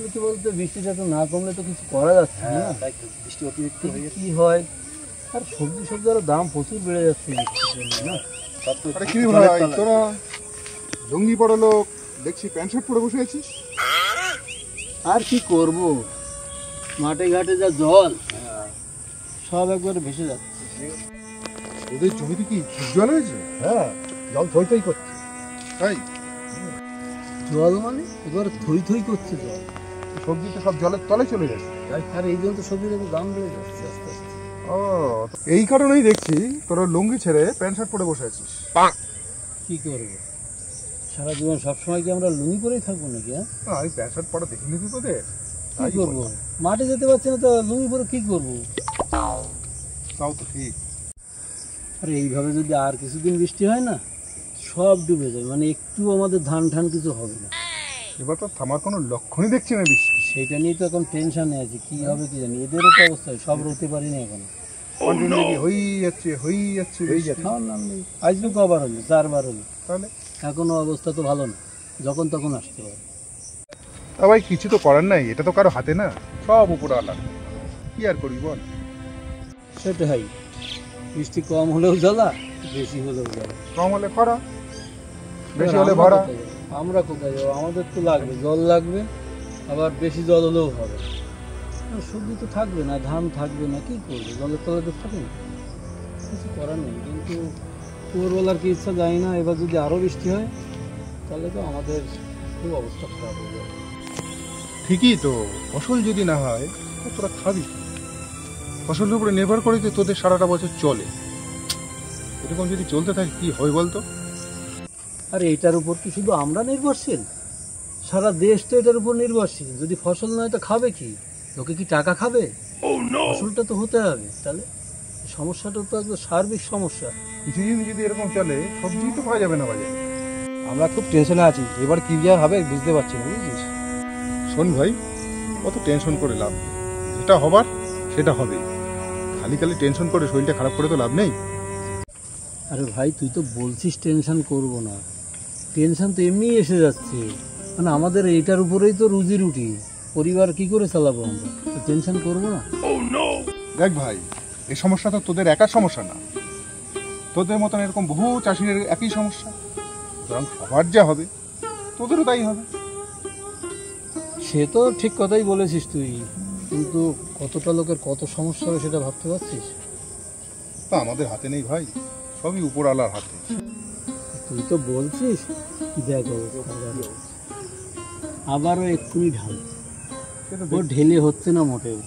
আসলে কি বলতে বৃষ্টিটা তো না কমলে তো কিছু করা যাচ্ছে না। বৃষ্টি অতিরিক্ত হয়ে কি হয়, আর সবজি আরো দাম প্রচুর বেড়ে যাচ্ছে বৃষ্টির জন্য না। আরে কি ভাই তোরা লুঙ্গি পরা লোক দেখছি, প্যান্ট শার্ট পরে বসে আছিস। আর কি করব, মাঠে ঘাটে যা জল সব একবারে ভেসে যাচ্ছে। ওদের জমিতে কি জল হয়েছে? হ্যাঁ, জল থই থই করছে। তাই জল মানে এবার থই থই করছে জল, সবজি তো সব জলের তলে চলে যাচ্ছে। আর এই জন্য তো সবজির একটু দাম বেড়ে যাচ্ছে আস্তে আস্তে। ও, এই কারণেই দেখছি তোরা লুঙ্গি ছেড়ে প্যান্ট শার্ট পরে বসে আছিস। কি করবো, সারা জীবন সবসময় কি আমরা লুঙ্গি পরেই থাকবো নাকি? হ্যাঁ, আমি প্যান্ট শার্ট পরা দেখিনি তো তোদের। কি করবো, মাঠে যেতে পারছি না তো লুঙ্গি পরে কি করবো? তাও তো ঠিক। আর এইভাবে যদি আর কিছুদিন বৃষ্টি হয় না, সব ডুবে যায়, মানে একটু আমাদের ধান ঠান কিছু হবে না। এবার তো থামার কোনো লক্ষণই দেখছি না বৃষ্টি। সেইটা নিয়ে তো এখন টেনশনে আছে, কি হবে কি জানি। এদেরও তো অবস্থা, সব রতে পারিনি এখন। কন্টিনিউলি হয়েই যাচ্ছে। খাওয়ার নাম নেই। আজকে কবার হলো, 4 বার হলো, তাহলে এখনো অবস্থা তো ভালো না, যখন তখন আসতে পারে। তা ভাই কিছু তো করার নাই, এটা তো কারো হাতে না, সব উপরে আলাদা। কি আর করি বল। সেটাই, বৃষ্টি কম হলেও জ্বালা, বেশি হলেও জ্বালা। কম হলে খরা, বেশি হলে ভরা। আমরা কোথায় যাবো, আমাদের তো লাগবে, জল লাগবে, আবার বেশি জল হলেও হবে। সবজি তো থাকবে না, ধান থাকবে না, কি করবে, জলের তলে তো থাকে না, কিছু করার নেই। কিন্তু পুরবেলার কি ইচ্ছা যায় না, এবার যদি আরও বৃষ্টি হয় তাহলে তো আমাদের খুব অবস্থা খারাপ হয়ে যাবে। ঠিকই তো, ফসল যদি না হয় তো তোরা খাবি। ফসলের উপরে নির্ভর করে যে তোদের সারাটা বছর চলে, এরকম যদি চলতে থাকে কি হয় বলতো? আর এইটার উপর কি শুধু আমরা নির্ভরশীল? সারা দেশ তো এটার উপর নির্ভরশীল। যদি ফসল নয় তো খাবে কি? লোকে কি টাকা খাবে? ফসলটা তো হতে হবে। তাহলে সমস্যাটা তো একদম সার্বিক সমস্যা। কিছুদিন যদি এরকম চলে সবজি তো পাওয়া যাবে না বাজারে। আমরা খুব টেনশনে আছি, এবার কি যা হবে বুঝতে পারছি না, বুঝছিস? শোন ভাই, অত টেনশন করে লাভ নেই, যেটা হবার সেটা হবে। খালি টেনশন করে শরীরটা খারাপ করে তো লাভ নেই। আরে ভাই, তুই তো বলছিস টেনশন করব না, টেনশন তো এমনি এসে যাচ্ছে। মানে আমাদের এইটার উপরেই তো রুজি রুটি, পরিবার কি করে চালাবো আমরা? তো টেনশন করবো না? দেখ ভাই, এই সমস্যা তো তোদের একার সমস্যা না, তোদের মতন এরকম বহু চাষির একই সমস্যা। সুতরাং সবার যা হবে তোদেরও তাই হবে। সে তো ঠিক কথাই বলেছিস তুই, কিন্তু কতটা লোকের কত সমস্যা হবে সেটা ভাবতে পারছিস? তা আমাদের হাতে নেই ভাই, সবই উপরওয়ালার হাতে। তুই তো বলছিস, দেখ আবারও এক্ষুনি ঢাল, ও ঢেলে হচ্ছে না মোটেও।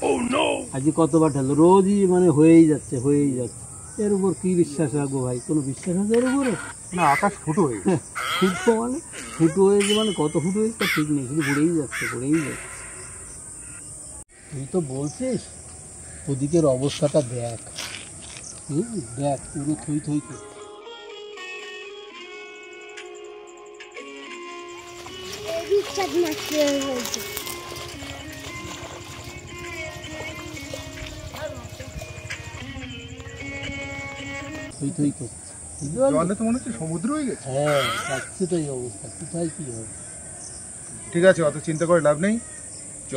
আজকে কতবার ঢাল, রোজই মানে হয়েই যাচ্ছে। এর উপর কি বিশ্বাস রাখবো ভাই? কোনো বিশ্বাস আছে এর উপরে? না, আকাশ ফুটো হয়ে গেছে। ফুটো হয়েছে মানে কত ফুটো হয়েছে ঠিক নেই, শুধু ঘুরেই যাচ্ছে। তুই তো বলছিস, ওদিকের অবস্থাটা দেখ, দেখ পুরো থই থই করছে। জলে তো মনে হচ্ছে সমুদ্র হয়ে গেছে। হ্যাঁ, যাচ্ছে তো এই অবস্থা, কোথায় কি হবে? ঠিক আছে, অত চিন্তা করে লাভ নেই। চ,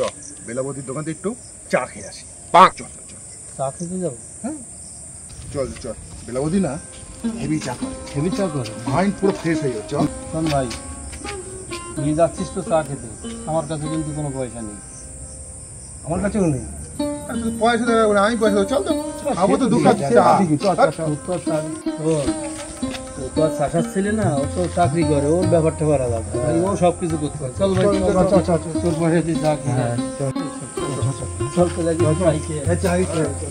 বেলাবতীর দোকান থেকে একটু চা খেয়ে আসি। চল। চা খেতে যাবো? হ্যাঁ চল। বেলাবতী না হেভি চা করে, মাইন্ড পুরো ফ্রেশ হয়ে যাচ্ছে। শোন ভাই, নিয়ে যাচ্ছিস তো চা খেতে, আমার কাছে কিন্তু কোনো পয়সা নেই। আমার কাছেও নেই। পয়সা দেবে, আমি পয়সা দেবো। চল তো, খাবো তো দু কাপ চা। তো আর চাষার ছেলে না, ও তো চাকরি করে, ওর ব্যাপারটা করা লাগবে, ও সব কিছু করতে পারে। চল ভাই, তোর পয়সা দিয়ে চা খেয়ে। চল তো,